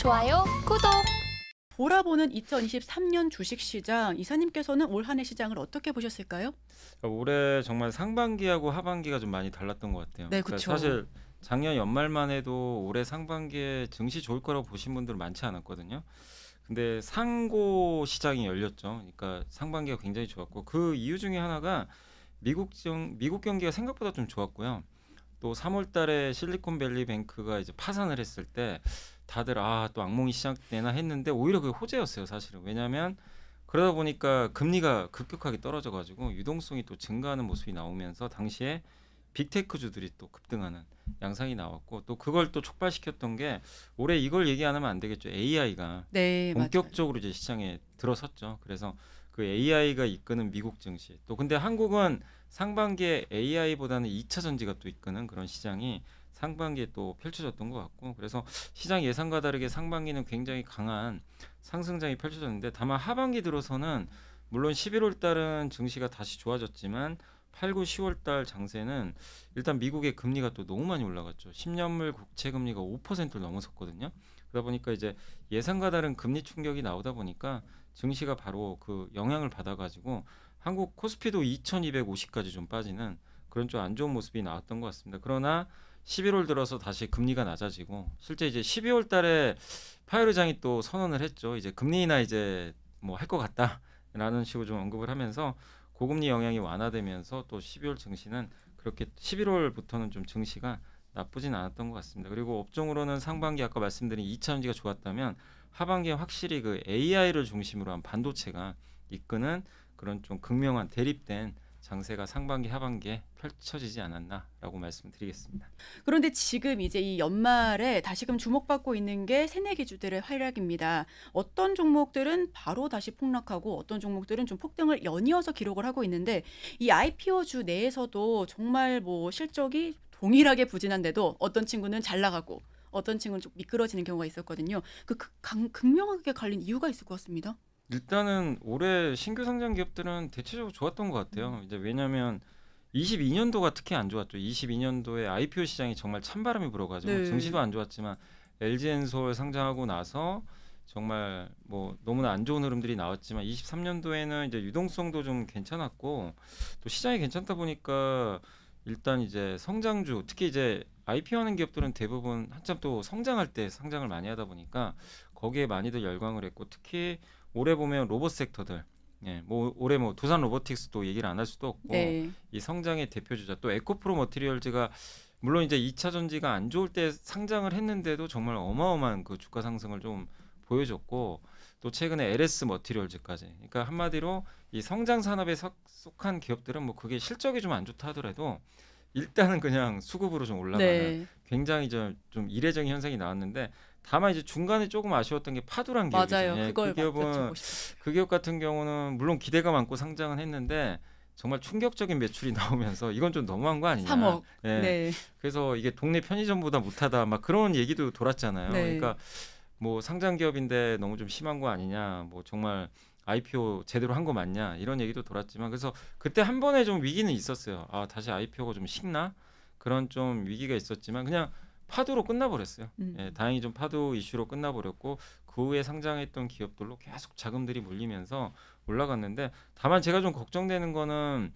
좋아요, 구독. 돌아보는 2023년 주식시장, 이사님께서는 올 한 해 시장을 어떻게 보셨을까요? 올해 정말 상반기하고 하반기가 좀 많이 달랐던 것 같아요. 네, 그러니까 그쵸. 사실 작년 연말만 해도 올해 상반기에 증시 좋을 거라고 보신 분들 많지 않았거든요. 근데 상고 시장이 열렸죠. 그러니까 상반기가 굉장히 좋았고 그 이유 중에 하나가 미국 경기가 생각보다 좀 좋았고요. 또 3월 달에 실리콘밸리 뱅크가 이제 파산을 했을 때 다들 또 악몽이 시작되나 했는데 오히려 그게 호재였어요, 사실은. 왜냐하면 그러다 보니까 금리가 급격하게 떨어져 가지고 유동성이 또 증가하는 모습이 나오면서 당시에 빅테크주들이 또 급등하는 양상이 나왔고 또 그걸 또 촉발시켰던 게 올해 이걸 얘기 안 하면 안 되겠죠. AI가 네, 맞아요. 본격적으로 이제 시장에 들어섰죠. 그래서 그 AI가 이끄는 미국 증시. 또 근데 한국은 상반기에 AI보다는 2차 전지가 또 이끄는 그런 시장이 상반기에 또 펼쳐졌던 것 같고, 그래서 시장 예상과 다르게 상반기는 굉장히 강한 상승장이 펼쳐졌는데, 다만 하반기 들어서는 물론 11월 달은 증시가 다시 좋아졌지만 8, 9, 10월 달 장세는 일단 미국의 금리가 또 너무 많이 올라갔죠. 10년물 국채 금리가 5%를 넘어섰거든요. 그러다 보니까 이제 예상과 다른 금리 충격이 나오다 보니까 증시가 바로 그 영향을 받아가지고 한국 코스피도 2250까지 좀 빠지는 그런 좀 안 좋은 모습이 나왔던 것 같습니다. 그러나 11월 들어서 다시 금리가 낮아지고 실제 이제 12월 달에 파월 의장이 또 선언을 했죠. 이제 금리 인하 이제 뭐 할 것 같다라는 식으로 좀 언급을 하면서 고금리 영향이 완화되면서 또 12월 증시는 그렇게 11월부터는 좀 증시가 나쁘진 않았던 것 같습니다. 그리고 업종으로는 상반기 아까 말씀드린 2차 전지가 좋았다면 하반기에 확실히 그 AI를 중심으로 한 반도체가 이끄는 그런 좀 극명한 대립된 장세가 상반기 하반기에 펼쳐지지 않았나라고 말씀드리겠습니다. 그런데 지금 이제 이 연말에 다시금 주목받고 있는 게 새내기주들의 활약입니다. 어떤 종목들은 바로 다시 폭락하고 어떤 종목들은 좀 폭등을 연이어서 기록을 하고 있는데, 이 IPO주 내에서도 정말 뭐 실적이 동일하게 부진한데도 어떤 친구는 잘 나가고 어떤 친구는 좀 미끄러지는 경우가 있었거든요. 극명하게 갈린 이유가 있을 것 같습니다. 일단은 올해 신규 상장 기업들은 대체적으로 좋았던 것 같아요. 이제 왜냐하면 22년도가 특히 안 좋았죠. 22년도에 IPO 시장이 정말 찬바람이 불어가지고 네. 증시도 안 좋았지만 LG엔솔 상장하고 나서 정말 뭐 너무나 안 좋은 흐름들이 나왔지만 23년도에는 이제 유동성도 좀 괜찮았고 또 시장이 괜찮다 보니까 일단 이제 성장주 특히 이제 IPO 하는 기업들은 대부분 한참 또 성장할 때 상장을 많이 하다 보니까 거기에 많이들 열광을 했고 특히 올해 보면 로봇 섹터들 뭐 올해 뭐 두산 로보틱스도 얘기를 안 할 수도 없고 네. 이 성장의 대표주자 또 에코프로 머티리얼즈가 물론 이제 2차 전지가 안 좋을 때 상장을 했는데도 정말 어마어마한 그 주가 상승을 좀 보여줬고 또 최근에 LS 머티리얼즈까지 그러니까 한마디로 이 성장 산업에 속한 기업들은 뭐 그게 실적이 좀 안 좋다 하더라도 일단은 그냥 수급으로 좀 올라가는 네. 굉장히 좀 이례적인 현상이 나왔는데 다만 이제 중간에 조금 아쉬웠던 게 파두란 기업이죠. 맞아요. 예, 그걸 그 기업은 여쭤보고 싶어요. 그 기업 같은 경우는 물론 기대가 많고 상장은 했는데 정말 충격적인 매출이 나오면서 이건 좀 너무한 거 아니냐. 3억. 예, 네. 그래서 이게 동네 편의점보다 못하다 막 그런 얘기도 돌았잖아요. 네. 그러니까 뭐 상장 기업인데 너무 좀 심한 거 아니냐. 뭐 정말 IPO 제대로 한 거 맞냐 이런 얘기도 돌았지만 그래서 그때 한 번에 좀 위기는 있었어요. 다시 IPO가 좀 식나 그런 좀 위기가 있었지만 그냥 파도로 끝나버렸어요. 예, 다행히 좀 파도 이슈로 끝나버렸고 그 후에 상장했던 기업들로 계속 자금들이 몰리면서 올라갔는데 다만 제가 좀 걱정되는 거는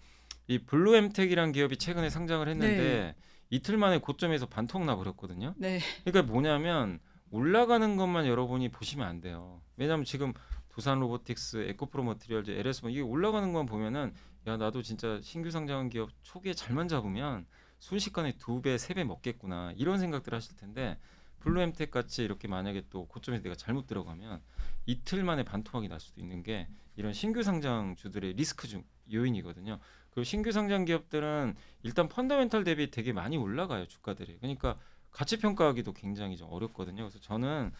이 블루엠텍이라는 기업이 최근에 상장을 했는데 이틀 만에 고점에서 반토막 나버렸거든요. 네. 그러니까 뭐냐면 올라가는 것만 여러분이 보시면 안 돼요. 왜냐하면 지금 두산 로보틱스, 에코프로 머티리얼즈, LS 이게 올라가는 것만 보면은 야 나도 진짜 신규 상장한 기업 초기에 잘만 잡으면 순식간에 2배, 3배 먹겠구나 이런 생각들 하실 텐데 블루엠텍 같이 이렇게 만약에 또 고점에서 내가 잘못 들어가면 이틀 만에 반토막이 날 수도 있는 게 이런 신규 상장주들의 리스크 중 요인이거든요. 그리고 신규 상장 기업들은 일단 펀더멘탈 대비 되게 많이 올라가요 주가들이. 그러니까 가치 평가하기도 굉장히 좀 어렵거든요. 그래서 저는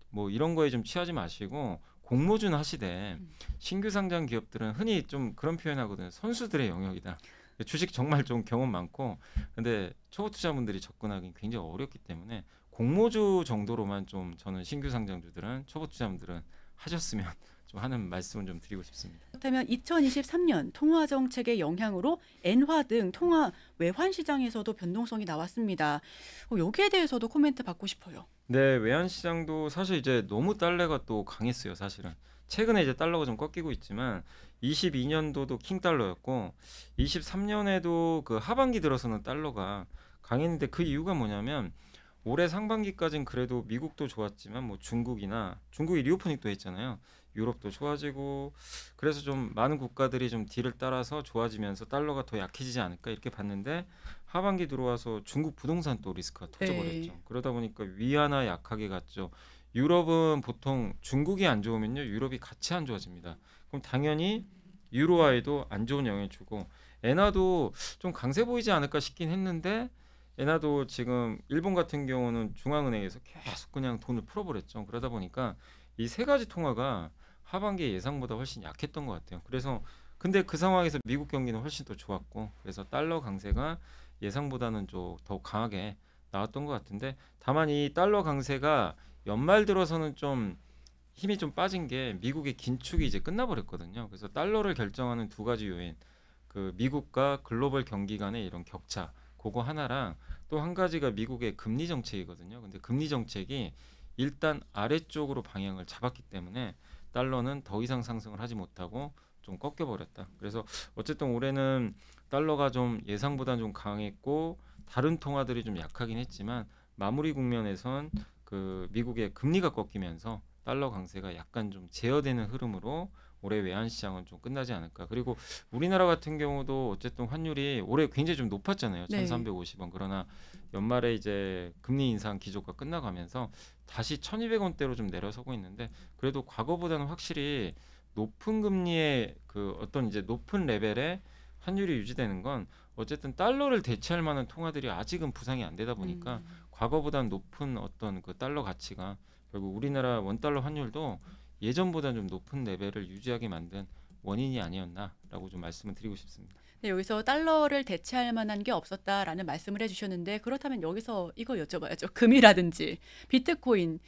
뭐 이런 거에 좀 취하지 마시고 공모준 하시되 신규 상장 기업들은 흔히 좀 그런 표현하거든요. 선수들의 영역이다. 주식 정말 좀 경험 많고 근데 초보 투자분들이 접근하기 굉장히 어렵기 때문에 공모주 정도로만 좀 저는 신규 상장주들은 초보 투자분들은 하셨으면 좀 하는 말씀을 좀 드리고 싶습니다. 그렇다면 2023년 통화 정책의 영향으로 엔화 등 통화 외환 시장에서도 변동성이 나왔습니다. 여기에 대해서도 코멘트 받고 싶어요. 네, 외환 시장도 사실 이제 너무 달러가 또 강했어요, 사실은. 최근에 이제 달러가 좀 꺾이고 있지만 22년도도 킹 달러였고 23년에도 그 하반기 들어서는 달러가 강했는데 그 이유가 뭐냐면 올해 상반기까지는 그래도 미국도 좋았지만 뭐 중국이 리오프닝도 했잖아요. 유럽도 좋아지고 그래서 좀 많은 국가들이 좀 딜을 따라서 좋아지면서 달러가 더 약해지지 않을까 이렇게 봤는데 하반기 들어와서 중국 부동산 또 리스크가 터져버렸죠. 네. 그러다 보니까 위안화 약하게 갔죠. 유럽은 보통 중국이 안 좋으면요, 유럽이 같이 안 좋아집니다. 그럼 당연히 유로화에도 안 좋은 영향을 주고 엔화도 좀 강세 보이지 않을까 싶긴 했는데 엔화도 지금 일본 같은 경우는 중앙은행에서 계속 그냥 돈을 풀어버렸죠. 그러다 보니까 이 세 가지 통화가 하반기 예상보다 훨씬 약했던 것 같아요. 그래서 근데 그 상황에서 미국 경기는 훨씬 더 좋았고 그래서 달러 강세가 예상보다는 좀 더 강하게 나왔던 것 같은데 다만 이 달러 강세가 연말 들어서는 좀 힘이 좀 빠진 게 미국의 긴축이 이제 끝나버렸거든요. 그래서 달러를 결정하는 두 가지 요인, 그 미국과 글로벌 경기 간의 이런 격차, 그거 하나랑 또 한 가지가 미국의 금리 정책이거든요. 근데 금리 정책이 일단 아래쪽으로 방향을 잡았기 때문에 달러는 더 이상 상승을 하지 못하고 좀 꺾여버렸다. 그래서 어쨌든 올해는 달러가 좀 예상보다는 좀 강했고 다른 통화들이 좀 약하긴 했지만 마무리 국면에선 그 미국의 금리가 꺾이면서 달러 강세가 약간 좀 제어되는 흐름으로 올해 외환 시장은 좀 끝나지 않을까. 그리고 우리나라 같은 경우도 어쨌든 환율이 올해 굉장히 좀 높았잖아요. 네. 1,350원. 그러나 연말에 이제 금리 인상 기조가 끝나가면서 다시 1,200원대로 좀 내려서고 있는데 그래도 과거보다는 확실히 높은 금리의 그 어떤 이제 높은 레벨의 환율이 유지되는 건 어쨌든 달러를 대체할 만한 통화들이 아직은 부상이 안 되다 보니까 음. 과거보다는 높은 어떤 그 달러 가치가 결국 우리나라 원달러 환율도 예전보다 좀 높은 레벨을 유지하게 만든 원인이 아니었나라고 좀 말씀을 드리고 싶습니다. 네, 여기서 달러를 대체할 만한 게 없었다라는 말씀을 해주셨는데 그렇다면 여기서 이거 여쭤봐야죠. 금이라든지 비트코인,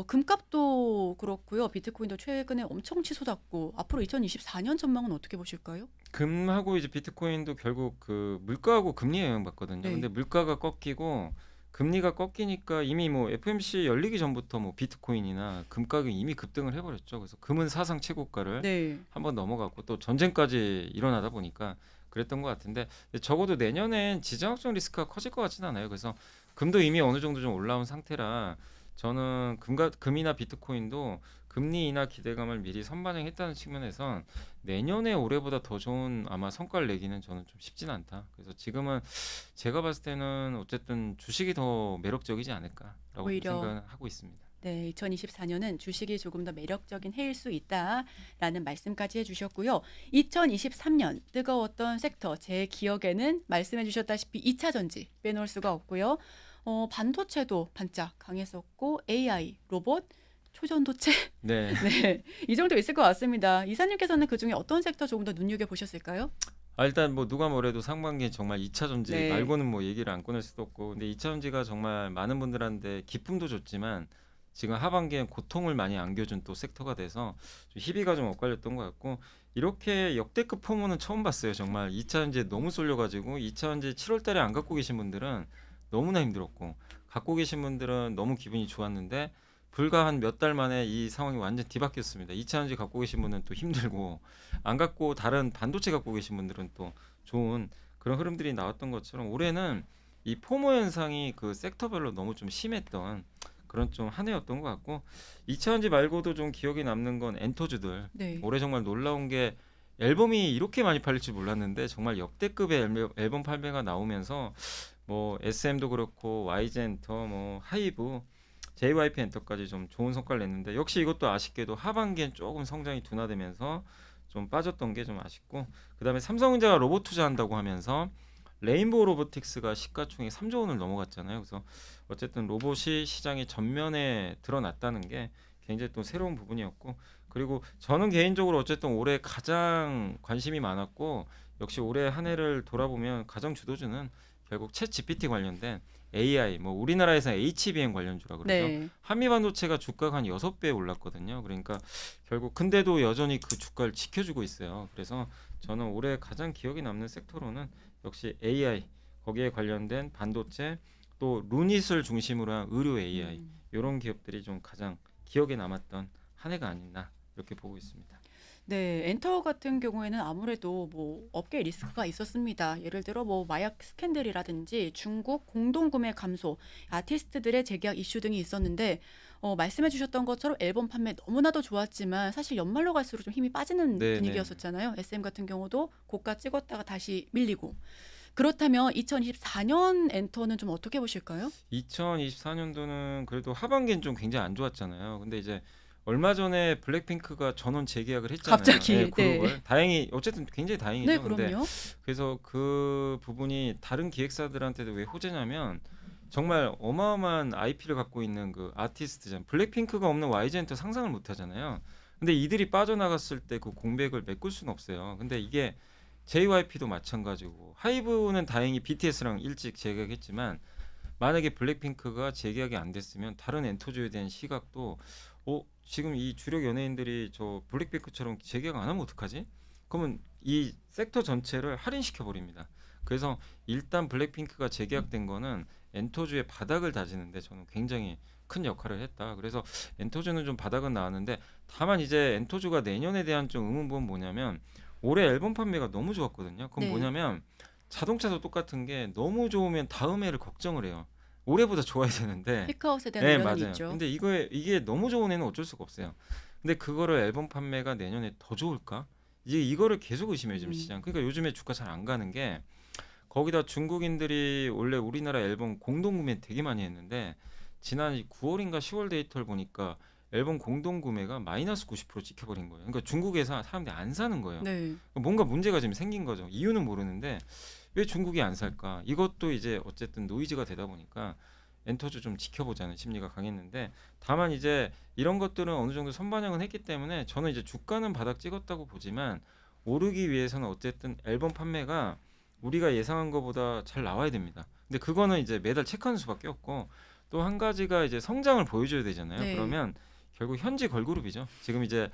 금값도 그렇고요. 비트코인도 최근에 엄청 치솟았고 앞으로 2024년 전망은 어떻게 보실까요? 금하고 이제 비트코인도 결국 그 물가하고 금리에 영향받거든요. 근데 네. 물가가 꺾이고 금리가 꺾이니까 이미 뭐 FMC 열리기 전부터 뭐 비트코인이나 금 가격이 이미 급등을 해버렸죠. 그래서 금은 사상 최고가를 네. 한번 넘어갔고 또 전쟁까지 일어나다 보니까 그랬던 것 같은데 근데 적어도 내년엔 지정학적 리스크가 커질 것 같지는 않아요. 그래서 금도 이미 어느 정도 좀 올라온 상태라 저는 금이나 비트코인도 금리 인하 기대감을 미리 선반영했다는 측면에선 내년에 올해보다 더 좋은 아마 성과를 내기는 저는 좀 쉽진 않다. 그래서 지금은 제가 봤을 때는 어쨌든 주식이 더 매력적이지 않을까라고 좀 오히려 생각을 하고 있습니다. 네, 2024년은 주식이 조금 더 매력적인 해일 수 있다라는 말씀까지 해주셨고요. 2023년 뜨거웠던 섹터, 제 기억에는 말씀해 주셨다시피 2차 전지 빼놓을 수가 없고요. 반도체도 반짝 강했었고 AI, 로봇, 초전도체 네. 네, 이 정도 있을 것 같습니다. 이사님께서는 그중에 어떤 섹터 조금 더 눈여겨 보셨을까요? 일단 뭐 누가 뭐래도 상반기에 정말 2차 전지 네, 말고는 뭐 얘기를 안 꺼낼 수도 없고 근데 2차 전지가 정말 많은 분들한테 기쁨도 줬지만 지금 하반기엔 고통을 많이 안겨준 또 섹터가 돼서 좀 희비가 좀 엇갈렸던 것 같고 이렇게 역대급 포모는 처음 봤어요. 정말 2차 전지에 너무 쏠려가지고 2차 전지 7월 달에 안 갖고 계신 분들은 너무나 힘들었고 갖고 계신 분들은 너무 기분이 좋았는데 불과 한 몇 달 만에 이 상황이 완전 뒤바뀌었습니다. 2차 전지 갖고 계신 분은 또 힘들고 안 갖고 다른 반도체 갖고 계신 분들은 또 좋은 그런 흐름들이 나왔던 것처럼 올해는 이 포모 현상이 그 섹터별로 너무 좀 심했던 그런 좀 한 해였던 것 같고 2차 전지 말고도 좀 기억에 남는 건 엔터주들 네. 올해 정말 놀라운 게 앨범이 이렇게 많이 팔릴 줄 몰랐는데 정말 역대급의 앨범 판매가 나오면서 뭐 SM도 그렇고 YG 엔터 뭐 하이브 JYP 엔터까지 좀 좋은 성과를 냈는데 역시 이것도 아쉽게도 하반기엔 조금 성장이 둔화되면서 좀 빠졌던 게 좀 아쉽고 그다음에 삼성전자가 로봇 투자한다고 하면서 레인보우 로보틱스가 시가총액 3조 원을 넘어갔잖아요. 그래서 어쨌든 로봇이 시장의 전면에 드러났다는 게 굉장히 또 새로운 부분이었고 그리고 저는 개인적으로 어쨌든 올해 가장 관심이 많았고 역시 올해 한 해를 돌아보면 가장 주도주는 결국 챗 GPT 관련된 AI, 뭐 우리나라에서 HBM 관련주라 그러죠. 네. 한미반도체가 주가가 한 6배 올랐거든요. 그러니까 결국 근데도 여전히 그 주가를 지켜주고 있어요. 그래서 저는 올해 가장 기억에 남는 섹터로는 역시 AI, 거기에 관련된 반도체, 또 루닛을 중심으로 한 의료 AI 음. 이런 기업들이 좀 가장 기억에 남았던 한 해가 아니나 이렇게 보고 있습니다. 네, 엔터 같은 경우에는 아무래도 뭐 업계 리스크가 있었습니다. 예를 들어 뭐 마약 스캔들이라든지 중국 공동구매 감소, 아티스트들의 재계약 이슈 등이 있었는데 말씀해 주셨던 것처럼 앨범 판매 너무나도 좋았지만 사실 연말로 갈수록 좀 힘이 빠지는 네네. 분위기였었잖아요. SM 같은 경우도 고가 찍었다가 다시 밀리고. 그렇다면 2024년 엔터는 좀 어떻게 보실까요? 2024년도는 그래도 하반기는 좀 굉장히 안 좋았잖아요. 근데 이제 얼마 전에 블랙핑크가 전원 재계약을 했잖아요. 예, 갑자기, 네. 그룹을. 다행히 어쨌든 굉장히 네, 다행이죠. 근데 그럼요. 그래서 그 부분이 다른 기획사들한테도 왜 호재냐면 정말 어마어마한 IP를 갖고 있는 그 아티스트잖아요. 블랙핑크가 없는 YG엔터 상상을 못 하잖아요. 근데 이들이 빠져나갔을 때 그 공백을 메꿀 수는 없어요. 근데 이게 JYP도 마찬가지고 하이브는 다행히 BTS랑 일찍 재계약했지만 만약에 블랙핑크가 재계약이 안 됐으면 다른 엔터주에 대한 시각도 지금 이 주력 연예인들이 저 블랙핑크처럼 재계약 안 하면 어떡하지? 그러면 이 섹터 전체를 할인시켜 버립니다. 그래서 일단 블랙핑크가 재계약된 거는 엔터주의 바닥을 다지는데 저는 굉장히 큰 역할을 했다. 그래서 엔터주는 좀 바닥은 나왔는데 다만 이제 엔터주가 내년에 대한 좀 의문부는 뭐냐면 올해 앨범 판매가 너무 좋았거든요. 그럼 네. 뭐냐면 자동차도 똑같은 게 너무 좋으면 다음 해를 걱정을 해요. 올해보다 좋아야 되는데 피크아웃에 대한 네, 우려는 맞아요. 있죠. 근데 이게 너무 좋은 애는 어쩔 수가 없어요. 근데 그거를 앨범 판매가 내년에 더 좋을까? 이제 이거를 계속 의심해요, 지금 음. 시장. 그러니까 요즘에 주가 잘 안 가는 게 거기다 중국인들이 원래 우리나라 앨범 공동 구매 되게 많이 했는데 지난 9월인가 10월 데이터를 보니까 앨범 공동 구매가 마이너스 90% 찍혀버린 거예요. 그러니까 중국에서 사람들이 안 사는 거예요. 네. 뭔가 문제가 지금 생긴 거죠. 이유는 모르는데 왜 중국이 안 살까? 이것도 이제 어쨌든 노이즈가 되다 보니까 엔터주 좀 지켜보자는 심리가 강했는데 다만 이제 이런 것들은 어느 정도 선반영은 했기 때문에 저는 이제 주가는 바닥 찍었다고 보지만 오르기 위해서는 어쨌든 앨범 판매가 우리가 예상한 것보다 잘 나와야 됩니다. 근데 그거는 이제 매달 체크하는 수밖에 없고 또 한 가지가 이제 성장을 보여줘야 되잖아요. 네. 그러면 결국 현지 걸그룹이죠. 지금 이제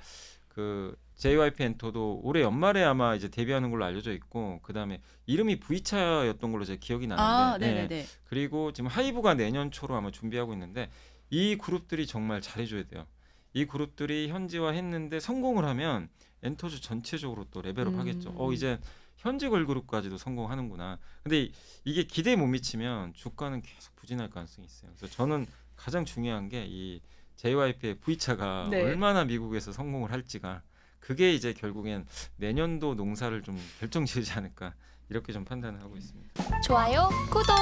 그 JYP 엔터도 올해 연말에 아마 이제 데뷔하는 걸로 알려져 있고 그다음에 이름이 V차였던 걸로 제 기억이 아, 나는데 예. 네네네. 그리고 지금 하이브가 내년 초로 아마 준비하고 있는데 이 그룹들이 정말 잘해줘야 돼요. 이 그룹들이 현지화했는데 성공을 하면 엔터주 전체적으로 또 레벨업 하겠죠. 음. 이제 현지 걸그룹까지도 성공하는구나. 근데 이게 기대에 못 미치면 주가는 계속 부진할 가능성이 있어요. 그래서 저는 가장 중요한 게 이 JYP의 V차가 네. 얼마나 미국에서 성공을 할지가 그게 이제 결국엔 내년도 농사를 좀 결정지으지 않을까 이렇게 좀 판단을 하고 있습니다. 좋아요, 구독!